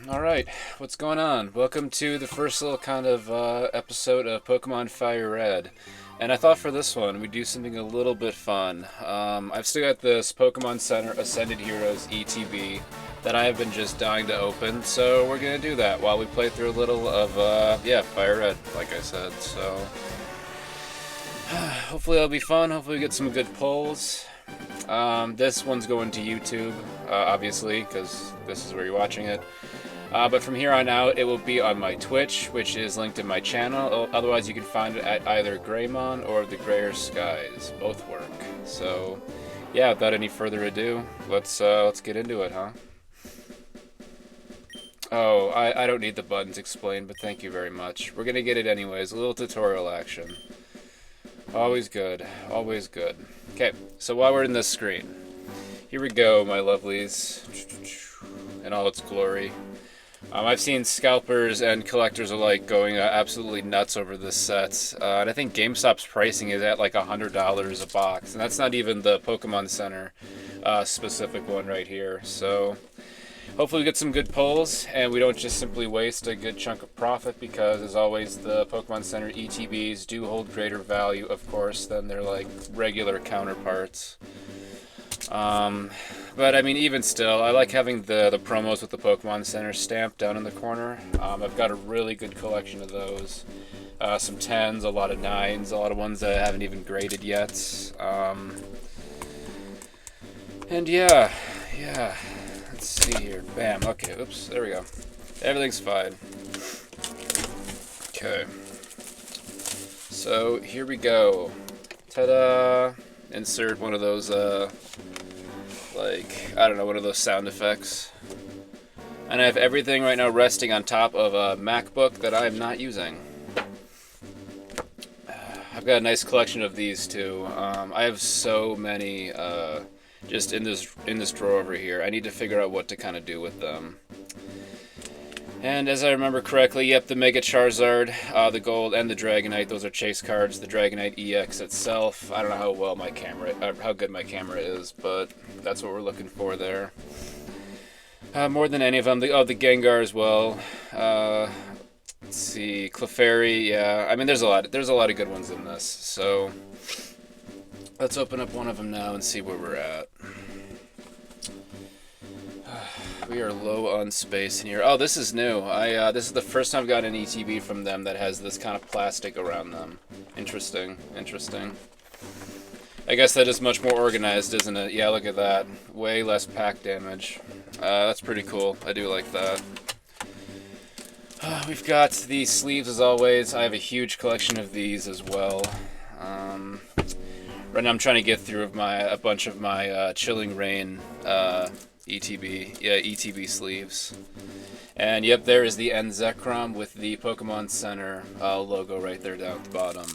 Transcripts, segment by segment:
Alright, what's going on? Welcome to the first little kind of episode of Pokemon FireRed. And I thought for this one we'd do something a little bit fun. I've still got this Pokemon Center Ascended Heroes ETB that I have been just dying to open, so we're gonna do that while we play through a little of, FireRed, like I said. So, hopefully it'll be fun, hopefully we get some good polls. This one's going to YouTube, obviously, because this is where you're watching it. But from here on out, it will be on my Twitch, which is linked in my channel. Otherwise, you can find it at either Greymon or thegrayerskies. Both work. So, yeah, without any further ado, let's get into it, huh? Oh, I don't need the buttons explained, but thank you very much. We're gonna get it anyways. A little tutorial action. Always good. Always good. Okay, so while we're in this screen, here we go, my lovelies, in all its glory. I've seen scalpers and collectors alike going absolutely nuts over this set, and I think GameStop's pricing is at like $100 a box, and that's not even the Pokemon Center specific one right here. So hopefully we get some good pulls, and we don't just simply waste a good chunk of profit, because as always, the Pokemon Center ETBs do hold greater value, of course, than their like regular counterparts. But I mean, even still, I like having the promos with the Pokemon Center stamped down in the corner. I've got a really good collection of those. Some 10s, a lot of 9s, a lot of ones that I haven't even graded yet. And yeah. Let's see here. Bam. Okay, oops, there we go. Everything's fine. Okay. So, here we go. Ta-da! Insert one of those, I don't know, one of those sound effects. And I have everything right now resting on top of a MacBook that I am not using. I've got a nice collection of these too. I have so many just in this drawer over here. I need to figure out what to kind of do with them. And as I remember correctly, yep, the Mega Charizard, the Gold, and the Dragonite, those are chase cards. The Dragonite EX itself, I don't know how well my camera, how good my camera is, but that's what we're looking for there. More than any of them, the Gengar as well. Let's see, Clefairy, yeah. I mean, there's a lot of good ones in this. So let's open up one of them now and see where we're at. We are low on space in here. Oh, this is new. This is the first time I've got an ETB from them that has this kind of plastic around them. Interesting. I guess that is much more organized, isn't it? Yeah, look at that. Way less pack damage. That's pretty cool. I do like that. We've got the sleeves as always. I have a huge collection of these as well. Right now I'm trying to get through a bunch of my Chilling Rain ETB sleeves. And yep, there is the Zekrom with the Pokemon Center logo right there down at the bottom.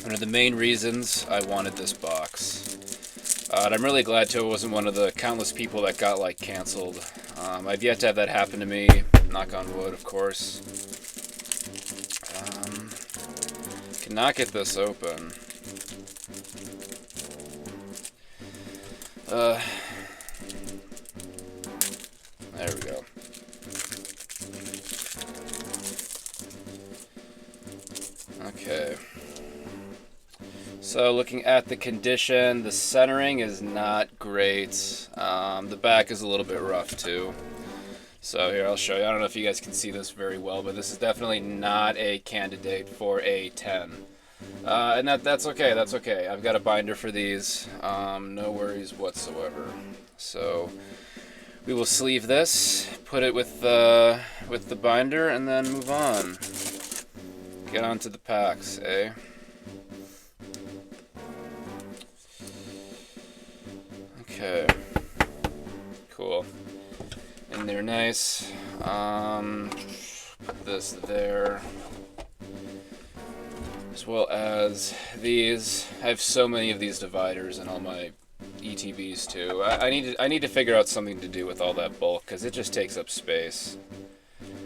One of the main reasons I wanted this box. And I'm really glad too it wasn't one of the countless people that got like canceled. I've yet to have that happen to me. Knock on wood, of course. Cannot get this open. There we go. Okay. So looking at the condition, the centering is not great. The back is a little bit rough too. So here, I'll show you. I don't know if you guys can see this very well, but this is definitely not a candidate for a 10. And that's okay, that's okay. I've got a binder for these. No worries whatsoever. So we will sleeve this, put it with the binder, and then move on. Get on to the packs, eh? Okay. Cool. And they're nice. Put this there. As well as these. I have so many of these dividers in all my ETBs too. I need to figure out something to do with all that bulk, because it just takes up space.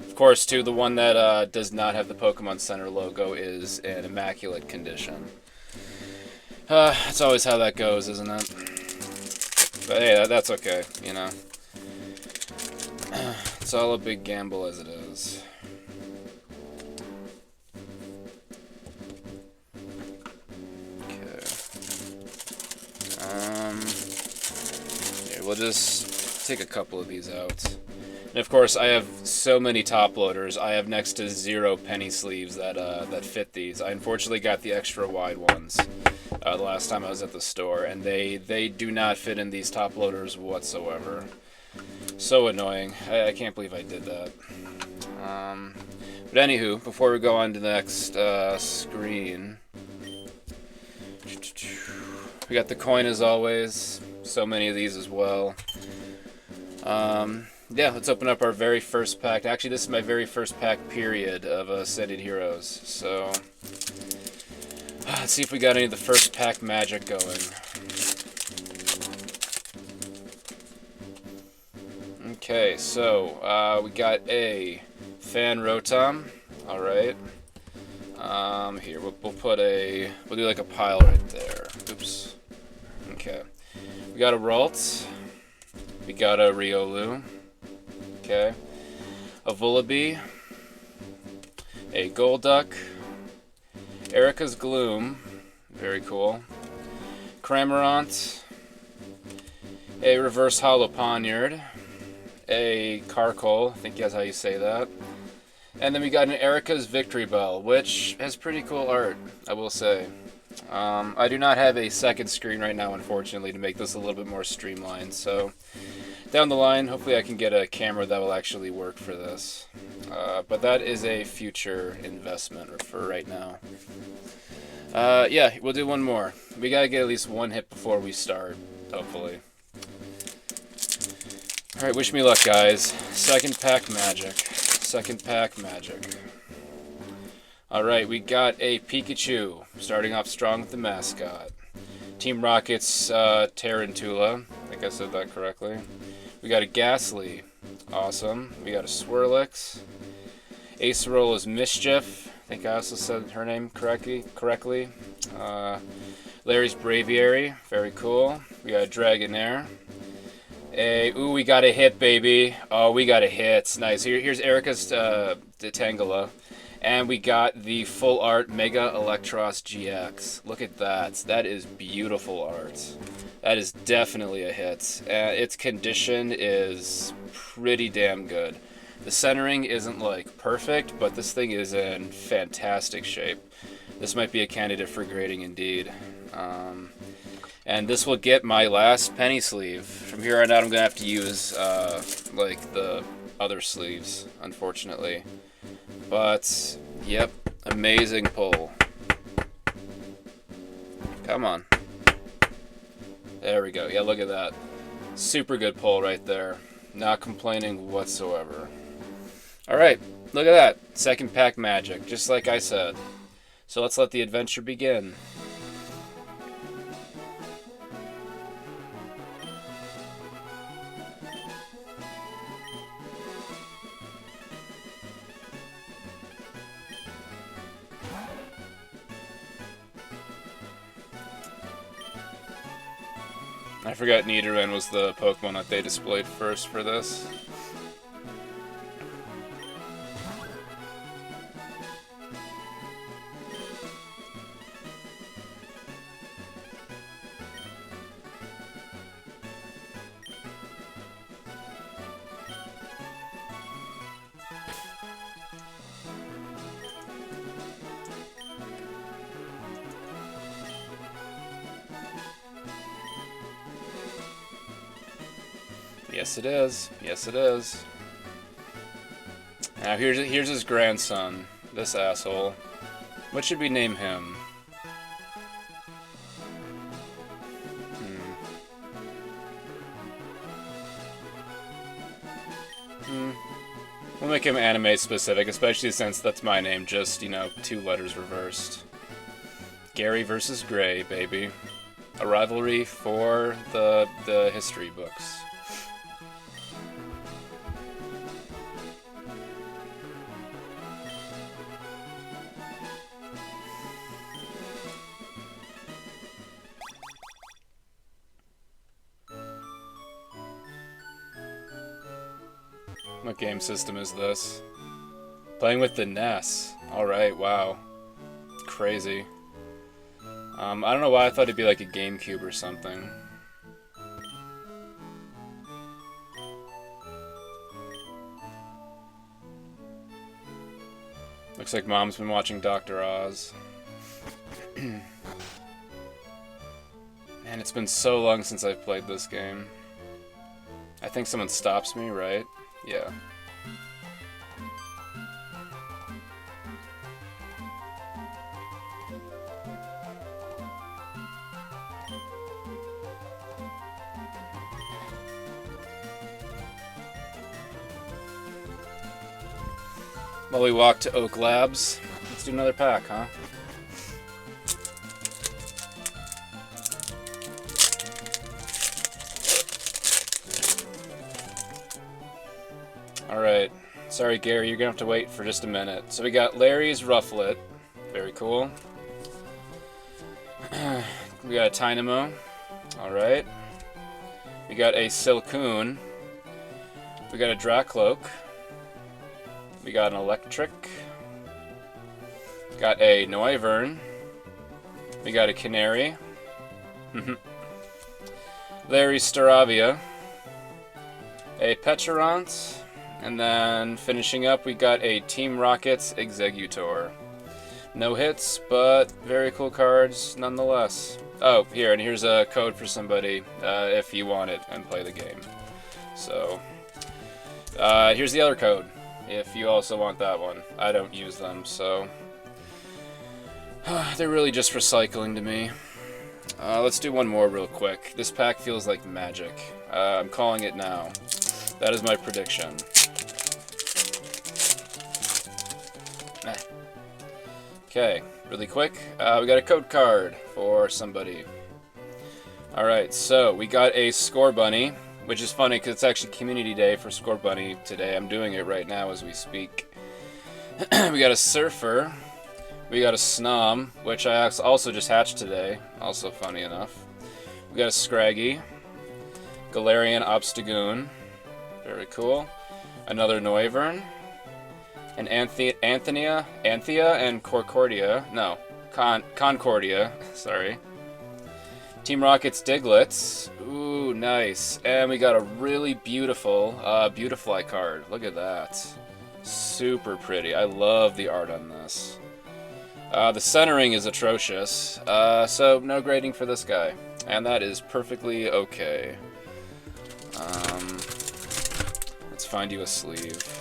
Of course, too, the one that does not have the Pokemon Center logo is in immaculate condition. That's always how that goes, isn't it? But hey, that's okay, you know. It's all a big gamble as it is. Okay. Yeah, we'll just take a couple of these out. And of course, I have so many top loaders. I have next to 0 penny sleeves that that fit these. I unfortunately got the extra wide ones the last time I was at the store, and they do not fit in these top loaders whatsoever. So annoying. I can't believe I did that. But anywho, before we go on to the next screen, we got the coin as always. So many of these as well. Yeah, let's open up our very first pack. Actually, this is my very first pack, period, of Ascended Heroes. So, let's see if we got any of the first pack magic going. Okay, so, we got a Fan Rotom. Alright. Here, we'll do like a pile right there. Oops. Okay. We got a Ralt. We got a Riolu. Okay. A Vullaby. A Golduck. Erica's Gloom. Very cool. Cramorant. A Reverse Hollow Poniard. A Carkol. I think that's how you say that. And then we got an Erica's Victory Bell, which has pretty cool art, I will say. I do not have a second screen right now, unfortunately, to make this a little bit more streamlined, so down the line, hopefully I can get a camera that will actually work for this. But that is a future investment for right now. Yeah, we'll do one more. We gotta get at least one hit before we start, hopefully. Alright, wish me luck, guys. Second pack magic. Second pack magic. Alright, we got a Pikachu, starting off strong with the mascot. Team Rocket's Tarantula, I think I said that correctly. We got a Ghastly, awesome. We got a Swirlix. Acerola's Mischief, I think I also said her name correctly. Larry's Braviary, very cool. We got a Dragonair. Ooh, we got a hit, baby. Oh, we got a hit. Nice. Here's Erica's Tangela. And we got the full art Mega Electros GX. Look at that. That is beautiful art. That is definitely a hit. Its condition is pretty damn good. The centering isn't like perfect, but this thing is in fantastic shape. This might be a candidate for grading indeed. And this will get my last penny sleeve. From here on out, I'm going to have to use like the other sleeves, unfortunately. But, yep, amazing pull. Come on. There we go. Yeah, look at that. Super good pull right there. Not complaining whatsoever. Alright, look at that. Second pack magic, just like I said. So let's let the adventure begin. I forgot Nidoran was the Pokemon that they displayed first for this. Yes, it is. Yes, it is. Now, here's his grandson, this asshole. What should we name him? We'll make him anime specific, especially since that's my name, just, you know, 2 letters reversed. Gary versus Gray, baby. A rivalry for the history books. What game system is this? Playing with the NES. Alright, wow. Crazy. I don't know why I thought it'd be like a GameCube or something. Looks like Mom's been watching Dr. Oz. Man, it's been so long since I've played this game. I think someone stops me, right? Yeah. While we walk to Oak Labs, let's do another pack, huh? Alright. Sorry, Gary, you're gonna have to wait for just a minute. So we got Larry's Rufflet. Very cool. We got a Tynamo. Alright. We got a Silcoon. We got a Dracloak. We got an Electric. Got a Noivern. We got a Canary. Larry's Staravia. A Petarant. And then finishing up, we got a Team Rocket's Executor. No hits, but very cool cards nonetheless. Oh, here, and here's a code for somebody if you want it and play the game. So, here's the other code if you also want that one. I don't use them, so they're really just recycling to me. Let's do one more real quick. This pack feels like magic. I'm calling it now. That is my prediction. Okay, really quick. We got a code card for somebody. Alright, so we got a Score Bunny, which is funny because it's actually Community Day for Score Bunny today. I'm doing it right now as we speak. We got a Surfer. We got a Snom, which I also just hatched today. Also funny enough. We got a Scraggy. Galarian Obstagoon. Very cool. Another Noivern. An Anthea and Concordia. No, Concordia. Sorry. Team Rocket's Diglets. Ooh, nice. And we got a really beautiful Beautifly card. Look at that. Super pretty. I love the art on this. The centering is atrocious, so no grading for this guy. And that is perfectly okay. Let's find you a sleeve.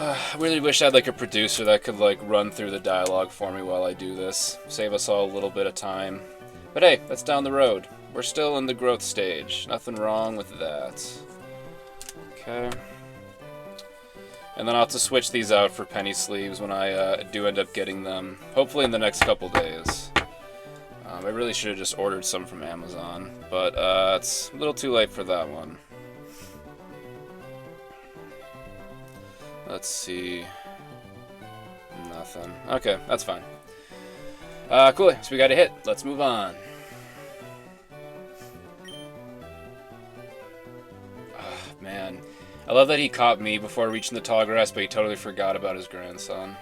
I really wish I had like a producer that could like run through the dialogue for me while I do this. Save us all a little bit of time. But hey, that's down the road. We're still in the growth stage. Nothing wrong with that. Okay. And then I'll have to switch these out for penny sleeves when I do end up getting them. Hopefully in the next couple days. I really should have just ordered some from Amazon. But it's a little too late for that one. Let's see. Nothing. Okay, that's fine. Cool. So we got a hit. Let's move on. Oh, man. I love that he caught me before reaching the tall grass, but he totally forgot about his grandson.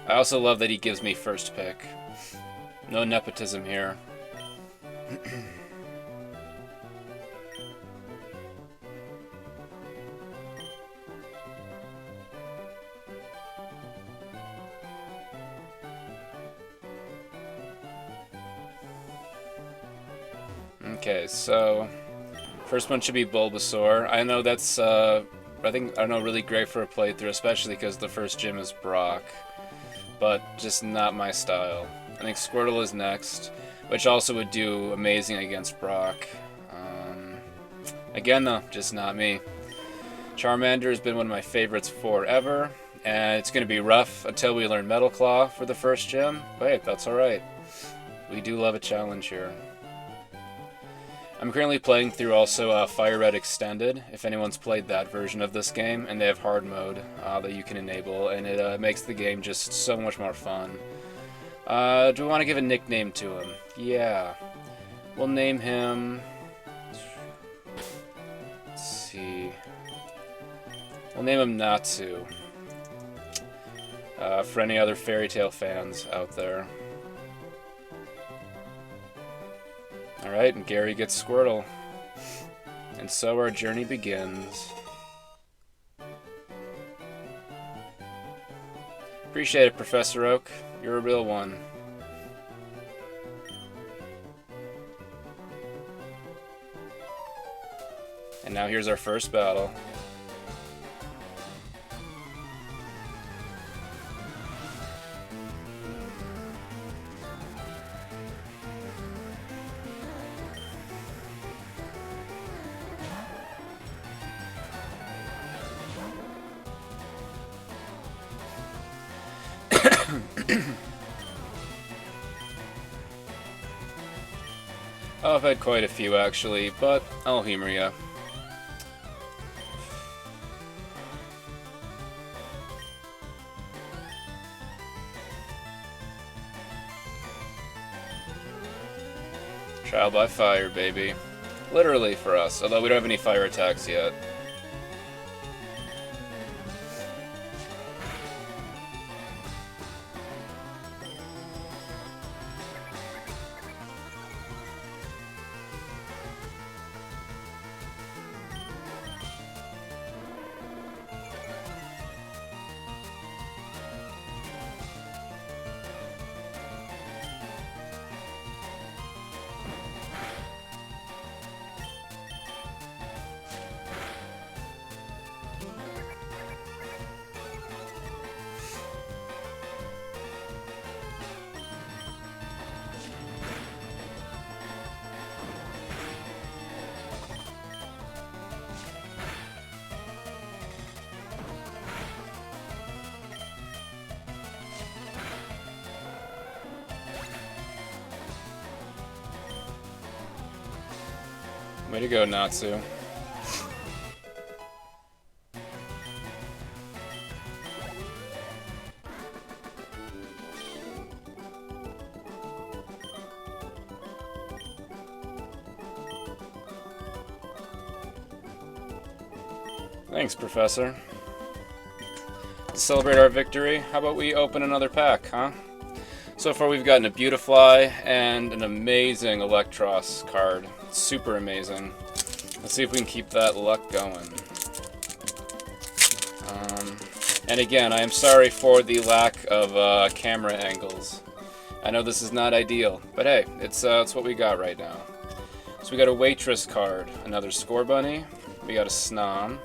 I also love that he gives me first pick. No nepotism here. Okay, so first one should be Bulbasaur. I know that's I know really great for a playthrough, especially because the first gym is Brock, but just not my style. I think Squirtle is next, which also would do amazing against Brock. Again though, just not me. Charmander has been one of my favorites forever, and it's going to be rough until we learn Metal Claw for the first gym, but hey, that's alright. We do love a challenge here. I'm currently playing through also FireRed Extended, if anyone's played that version of this game, and they have hard mode that you can enable, and it makes the game just so much more fun. Do we want to give a nickname to him? Yeah. We'll name him... he? We'll name him Natsu. For any other fairy tale fans out there. Alright, and Gary gets Squirtle. And so our journey begins. Appreciate it, Professor Oak. You're a real one. And now here's our first battle. Oh, I've had quite a few actually, but I'll humor ya. Trial by fire, baby. Literally for us, although we don't have any fire attacks yet. Way to go, Natsu. Thanks, Professor. To celebrate our victory, how about we open another pack, huh? So far we've gotten a Beautifly and an amazing Electros card. Super amazing. Let's see if we can keep that luck going. And again, I am sorry for the lack of camera angles. I know this is not ideal, but hey, it's what we got right now. So we got a Waitress card, another Score Bunny, we got a Snom,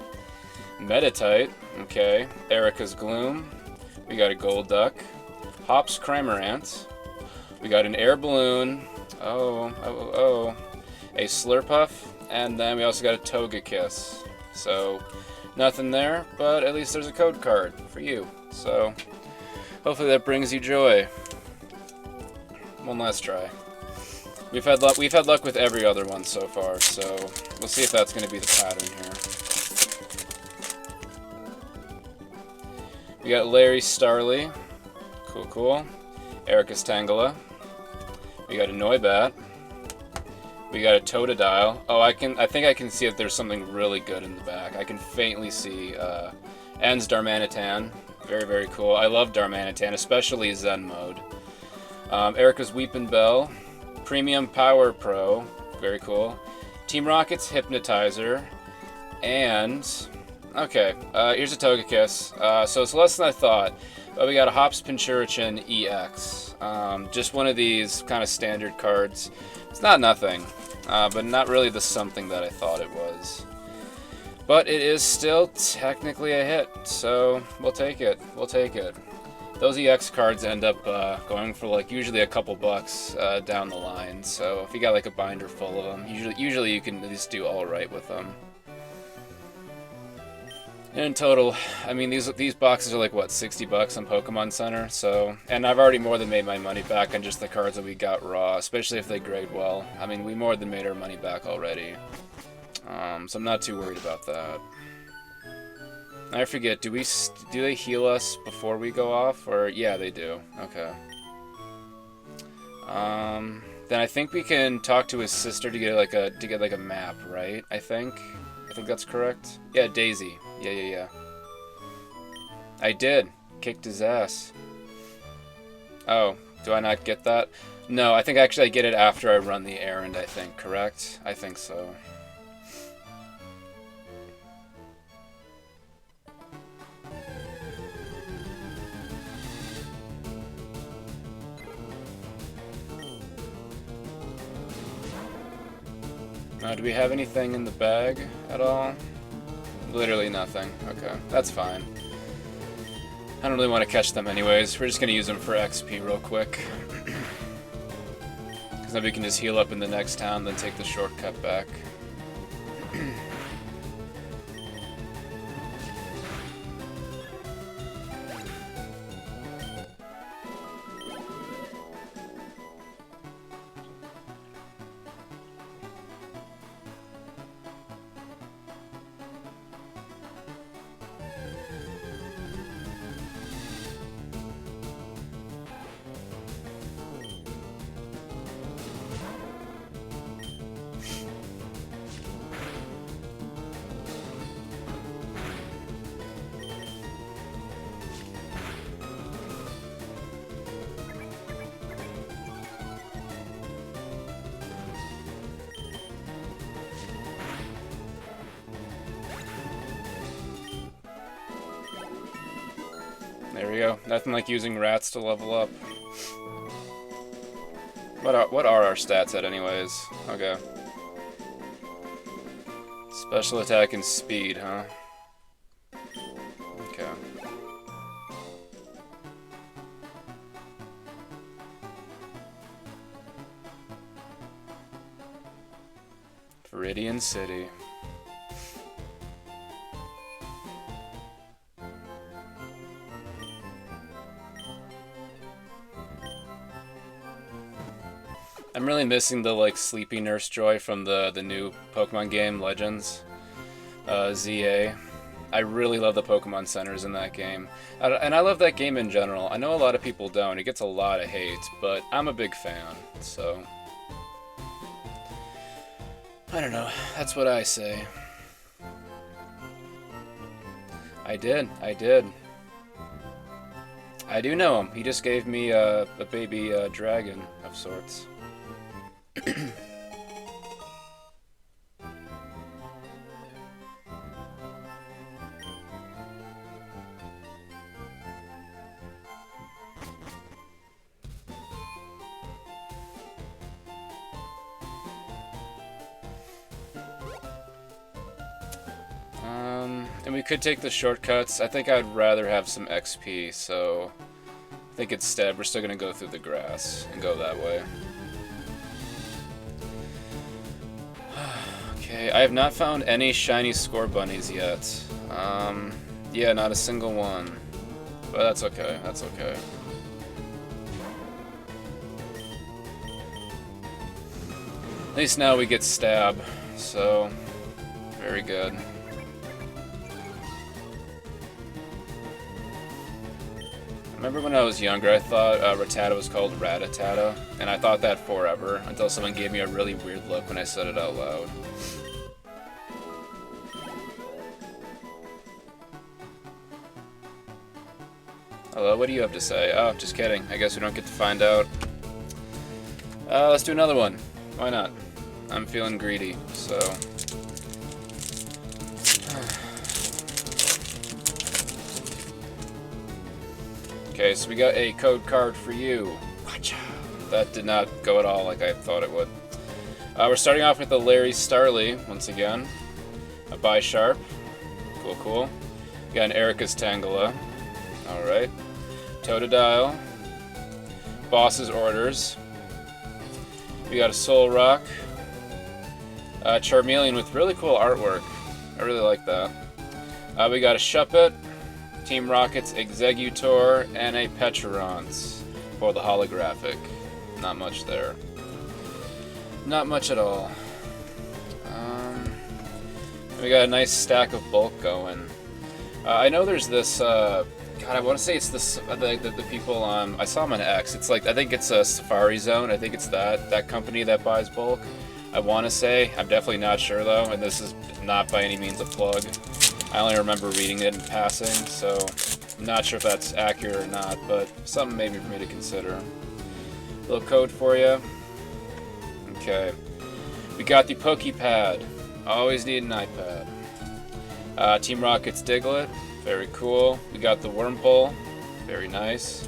Metatite, okay, Erica's Gloom, we got a Golduck, Hop's Cramorant, we got an Air Balloon, a Slurpuff, and then we also got a Togekiss. So, nothing there, but at least there's a code card for you. So, hopefully that brings you joy. One last try. We've had luck with every other one so far, so we'll see if that's going to be the pattern here. We got Larry Starly. Cool. Erica's Tangela. We got a Noibat. We got a Totodile. Oh, I think I can see if there's something really good in the back. I can faintly see En's Darmanitan. Very, very cool. I love Darmanitan, especially Zen mode. Erica's Weepin' Bell. Premium Power Pro. Very cool. Team Rocket's Hypnotizer. And... okay, here's a Togekiss. So it's less than I thought. But we got a Hops Pinchurichin EX. Just one of these kind of standard cards. It's not nothing, but not really the something that I thought it was. But it is still technically a hit, so we'll take it. We'll take it. Those EX cards end up going for like usually a couple bucks down the line. So if you got like a binder full of them, usually you can at least do all right with them. And in total, I mean, these boxes are like, what, 60 bucks on Pokemon Center? So, and I've already more than made my money back on just the cards that we got raw, especially if they grade well. I mean, we more than made our money back already. So I'm not too worried about that. I forget, do they heal us before we go off? Or, yeah, they do. Okay. Then I think we can talk to his sister to get like a map, right? I think. I think that's correct. Yeah, Daisy. Yeah. I did. Kicked his ass. Oh, do I not get that? No, I think actually I get it after I run the errand, I think, correct? I think so. Do we have anything in the bag at all? Literally nothing. Okay, that's fine. I don't really want to catch them anyways. We're just going to use them for XP real quick. Because then we can just heal up in the next town, then take the shortcut back. There we go. Nothing like using rats to level up. What are our stats at anyways? Okay. Special attack and speed, huh? Okay. Viridian City. I'm really missing the like sleepy Nurse Joy from the new Pokemon game, Legends, ZA. I really love the Pokemon centers in that game, and I love that game in general. I know a lot of people don't; it gets a lot of hate, but I'm a big fan. So I don't know. That's what I say. I did. I do know him. He just gave me a baby dragon of sorts. And we could take the shortcuts. I think I'd rather have some XP, so I think instead we're still gonna go through the grass and go that way. Okay, I have not found any shiny score bunnies yet. Yeah, not a single one. But that's okay, that's okay. At least now we get stab, so very good. Remember when I was younger, I thought Rattata was called Ratatata, and I thought that forever, until someone gave me a really weird look when I said it out loud. Hello, what do you have to say? Oh, just kidding. I guess we don't get to find out. Let's do another one. Why not? I'm feeling greedy, so... Okay, so we got a code card for you. That did not go at all like I thought it would. We're starting off with a Larry Starly, once again. A Bisharp. Cool. We got an Erica's Tangela. Alright. Totodile. Boss's Orders. We got a Solrock. Charmeleon with really cool artwork. I really like that. We got a Shuppet. Team Rocket's Executor, and a Petron's for the holographic. Not much there. Not much at all. We got a nice stack of bulk going. I know there's this, God, I want to say it's this, the people on, I saw them on X. It's like, I think it's a Safari Zone. I think it's that company that buys bulk. I want to say. I'm definitely not sure though, and this is not by any means a plug. I only remember reading it in passing, so I'm not sure if that's accurate or not, but something maybe for me to consider. Little code for you. Okay. We got the Pokepad. Always need an iPad. Team Rocket's Diglett. Very cool. We got the Wurmple. Very nice.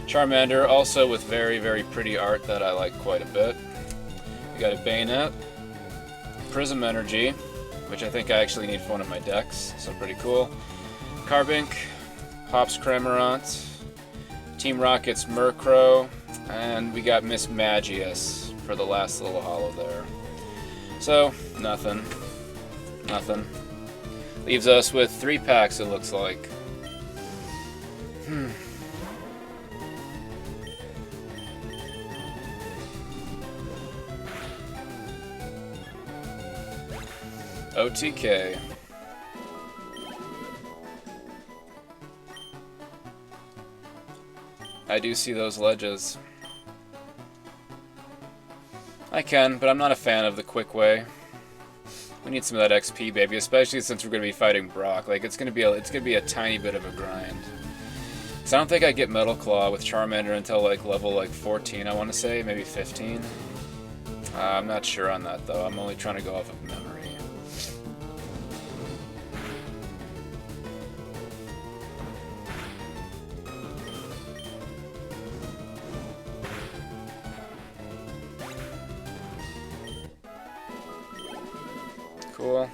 Charmander, also with very, very pretty art that I like quite a bit. We got a Bayonet. Prism Energy, which I think I actually need for one of my decks, so pretty cool. Carbink. Hops Cramorant. Team Rocket's Murkrow. And we got Miss Magius for the last little holo there. So, nothing. Nothing. Leaves us with 3 packs, it looks like. OTK. I do see those ledges. I can, but I'm not a fan of the quick way. We need some of that XP, baby, especially since we're going to be fighting Brock. Like, it's going to be a tiny bit of a grind. So I don't think I get Metal Claw with Charmander until like level like 14, I want to say, maybe 15. I'm not sure on that though. I'm only trying to go off of memory. Cool.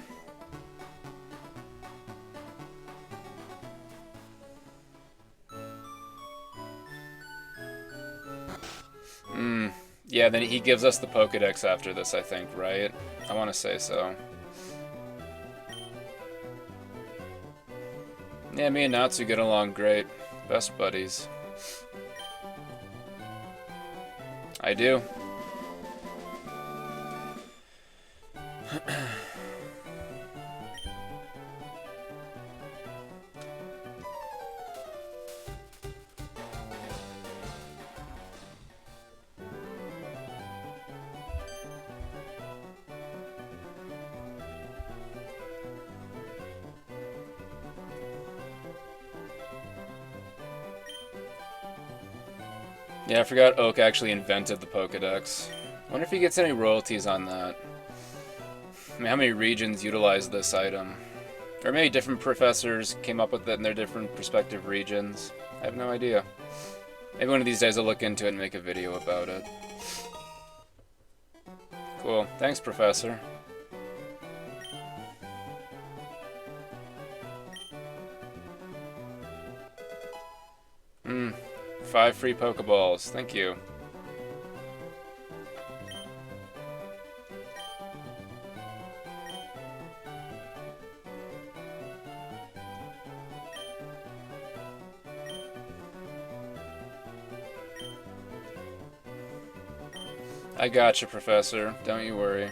Yeah, then he gives us the Pokedex after this, I think, right? I want to say so. Yeah, me and Natsu get along great. Best buddies. I do. Yeah, I forgot Oak actually invented the Pokedex. Wonder if he gets any royalties on that. I mean, how many regions utilize this item? Or maybe different professors came up with it in their different respective regions. I have no idea. Maybe one of these days I'll look into it and make a video about it. Cool. Thanks, Professor. Hmm. 5 free Pokeballs. Thank you. I gotcha, Professor. Don't you worry.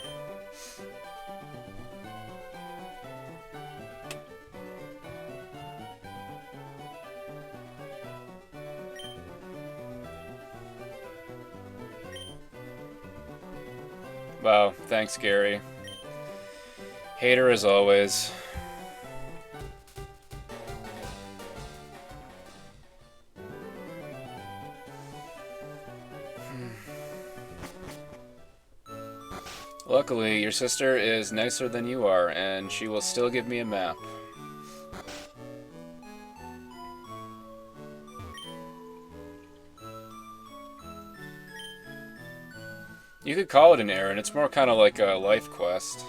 Wow, thanks, Gary. Hater as always. Luckily, your sister is nicer than you are, and she will still give me a map. You could call it an errand. It's more kind of like a life quest.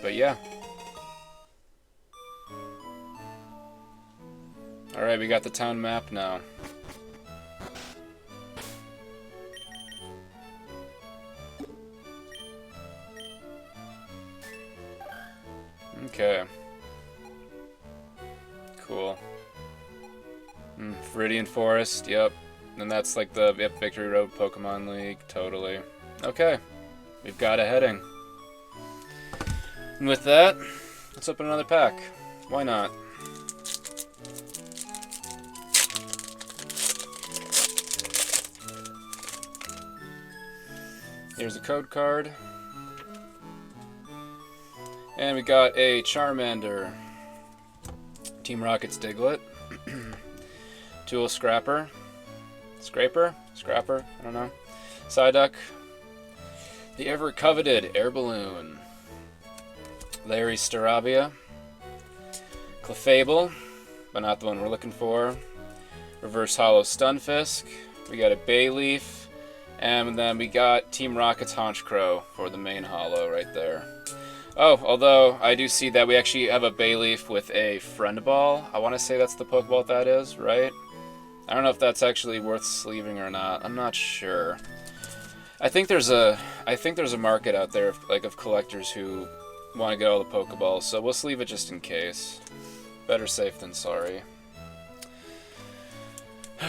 But yeah. Alright, we got the town map now. Okay. Cool. Viridian Forest, yep. And that's like the Victory Road Pokemon League, totally. Okay, we've got a heading. And with that, let's open another pack. Why not? Here's a code card. And we got a Charmander. Team Rocket's Diglett. Tool Scrapper. Scraper? Scrapper? I don't know. Psyduck. The ever-coveted Air Balloon. Larry Staravia. Clefable, but not the one we're looking for. Reverse Hollow Stunfisk. We got a Bayleaf. And then we got Team Rocket's Honchkrow for the main hollow right there. Oh, although I do see that we actually have a Bayleaf with a Friend Ball. I want to say that's the Pokeball that is, right? I don't know if that's actually worth sleeving or not. I'm not sure. I think there's a market out there of collectors who want to get all the Pokeballs, so we'll sleeve it just in case. Better safe than sorry.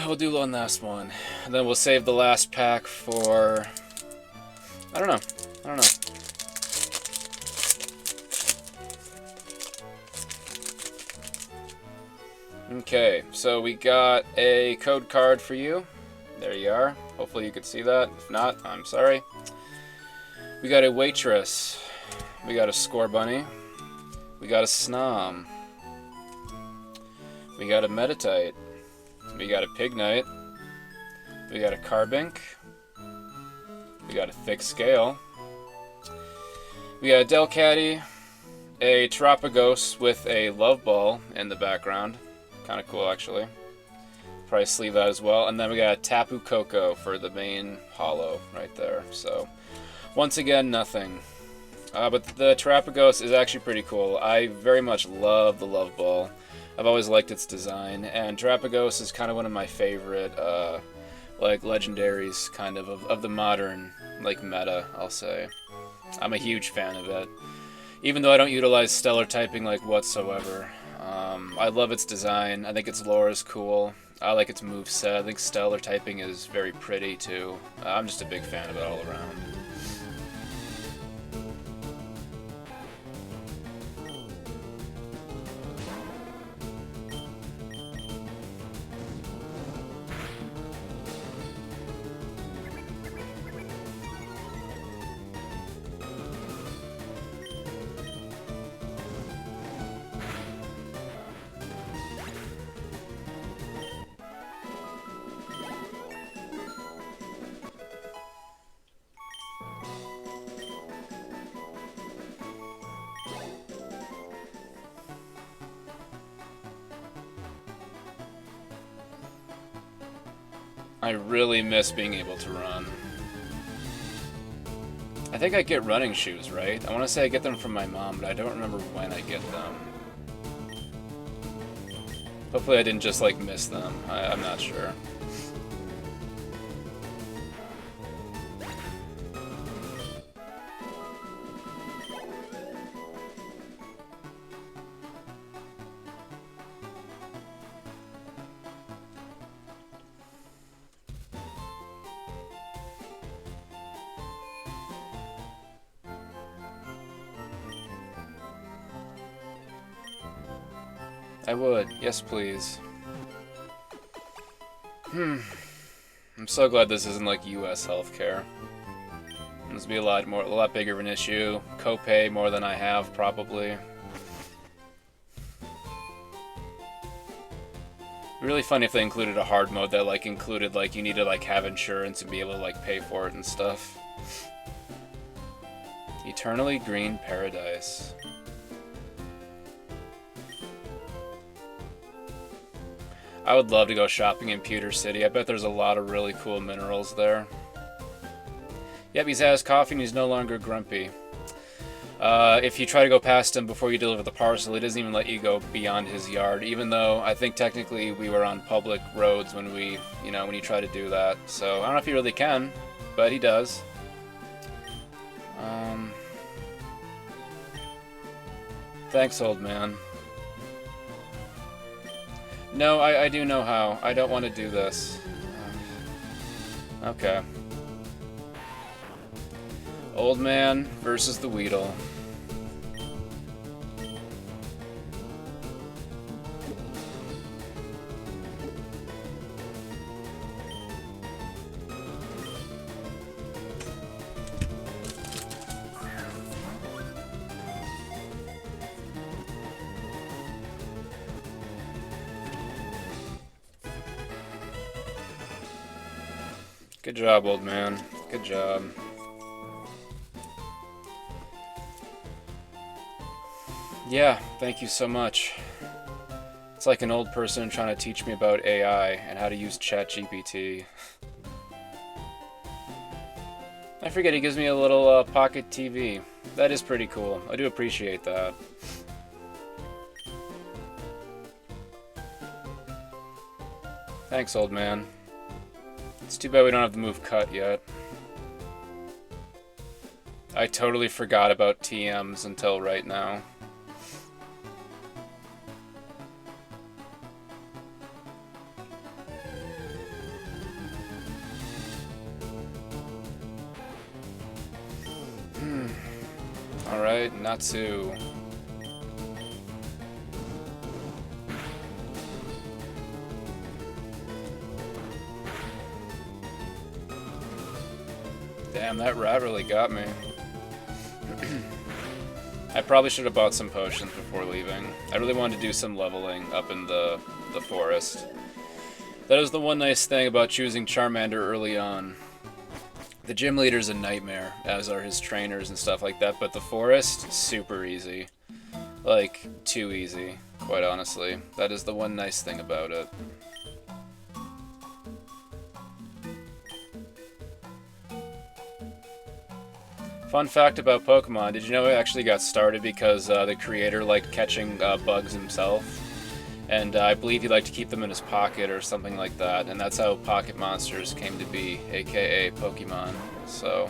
We'll do one last one, and then we'll save the last pack for... I don't know. Okay, so we got a code card for you. There you are. Hopefully you could see that. If not, I'm sorry. We got a Waitress. We got a Scorbunny. We got a Snom. We got a Meditite. We got a Pignite. We got a Carbink. We got a Thick Scale. We got a Delcatty. A Terapagos with a Love Ball in the background. Kind of cool, actually. Probably sleeve that as well. And then we got a Tapu Koko for the main hollow right there. So, once again, nothing. But the Terapagos is actually pretty cool. I very much love the Love Ball. I've always liked its design, and Terapagos is kind of one of my favorite, legendaries, kind of the modern, meta, I'll say. I'm a huge fan of it. Even though I don't utilize Stellar typing, whatsoever. I love its design. I think its lore is cool. I like its moveset. I think Stellar typing is very pretty, too. I'm just a big fan of it all around. I really miss being able to run. I think I get running shoes, right? I want to say I get them from my mom, but I don't remember when I get them. Hopefully I didn't just, miss them. I'm not sure. I would. Yes, please. I'm so glad this isn't US healthcare. This would be a lot bigger of an issue. Copay more than I have, probably. Really funny if they included a hard mode that included you need to have insurance and be able to pay for it and stuff. Eternally Green Paradise. I would love to go shopping in Pewter City. I bet there's a lot of really cool minerals there. Yep, he's had his coffee and he's no longer grumpy. If you try to go past him before you deliver the parcel, he doesn't even let you go beyond his yard, even though I think technically we were on public roads when when you try to do that. So I don't know if he really can, but he does. Thanks, old man. No, I do know how. I don't want to do this. Okay. Old man versus the Weedle. Good job, old man. Good job. Yeah, thank you so much. It's like an old person trying to teach me about AI and how to use ChatGPT. I forget he gives me a little pocket TV. That is pretty cool. I do appreciate that. Thanks, old man. It's too bad we don't have the move cut yet. I totally forgot about TMs until right now. Alright, Natsu. Damn, that rat really got me. I probably should have bought some potions before leaving. I really wanted to do some leveling up in the forest. That is the one nice thing about choosing Charmander early on. The gym leader's a nightmare, as are his trainers and stuff like that, but the forest, super easy. Like, too easy, quite honestly. That is the one nice thing about it. Fun fact about Pokemon, did you know it actually got started because the creator liked catching bugs himself? And I believe he liked to keep them in his pocket or something like that, and that's how pocket monsters came to be, aka Pokemon. So,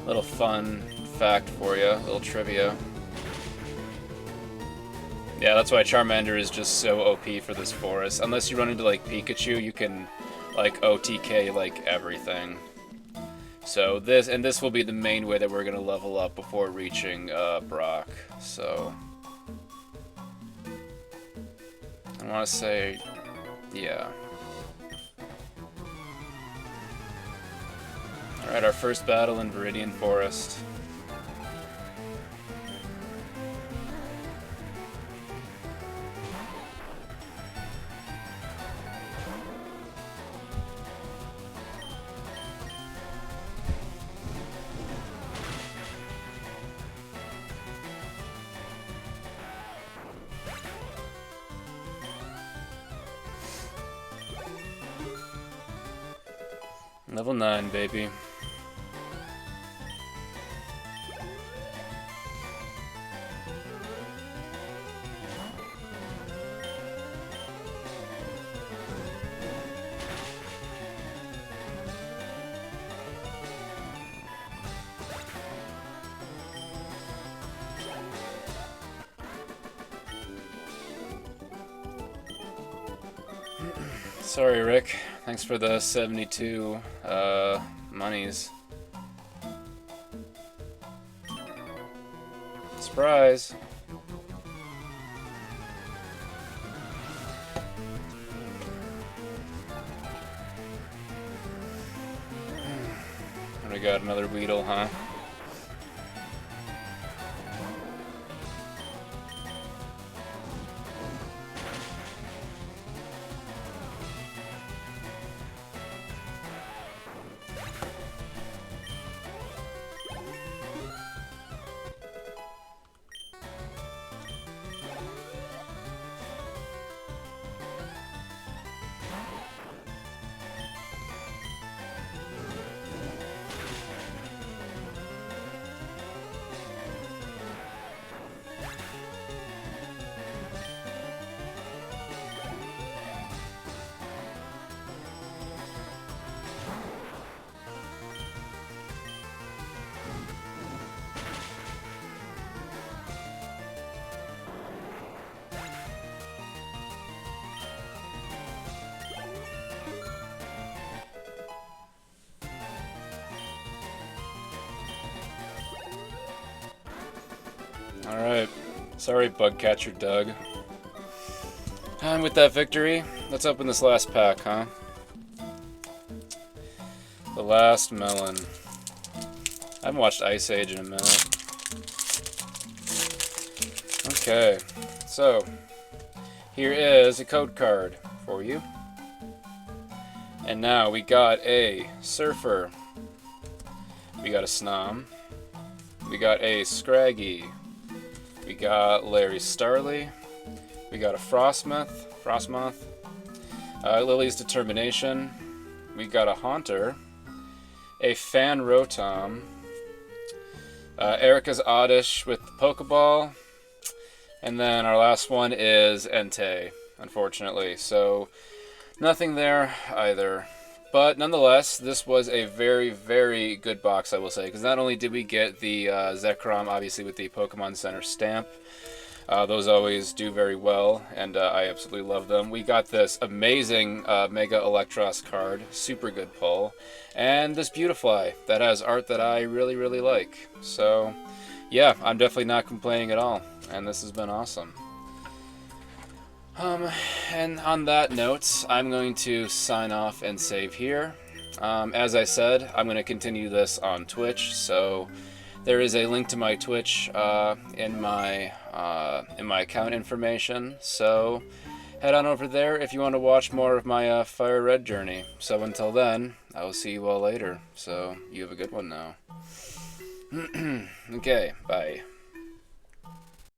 little fun fact for you, little trivia. Yeah, that's why Charmander is just so OP for this forest. Unless you run into like Pikachu, you can like OTK like everything. So this will be the main way that we're gonna level up before reaching Brock. So. I want to say, yeah. Alright, our first battle in Viridian Forest. Level 9, baby. Sorry, Rick. Thanks for the 72 monies. Surprise! And we got another Weedle, huh? Alright. Sorry, Bugcatcher Doug. And with that victory, let's open this last pack, huh? The last melon. I haven't watched Ice Age in a minute. Okay, so here is a code card for you. And now we got a Surfer. We got a Snom. We got a Scraggy. We got Larry Starley. We got a Frostmoth. Lily's Determination. We got a Haunter. A Fan Rotom. Erica's Oddish with the Pokeball. And then our last one is Entei, unfortunately. So nothing there either. But nonetheless, this was a very, very good box, I will say. Because not only did we get the Zekrom, obviously with the Pokemon Center stamp. Those always do very well, and I absolutely love them. We got this amazing Mega Electros card, super good pull. And this Beautifly, that has art that I really, really like. So, yeah, I'm definitely not complaining at all. And this has been awesome. And on that note, I'm going to sign off and save here. As I said, I'm going to continue this on Twitch, so there is a link to my Twitch in my account information. So head on over there if you want to watch more of my FireRed journey. So until then, I will see you all later. So you have a good one now. Okay, bye.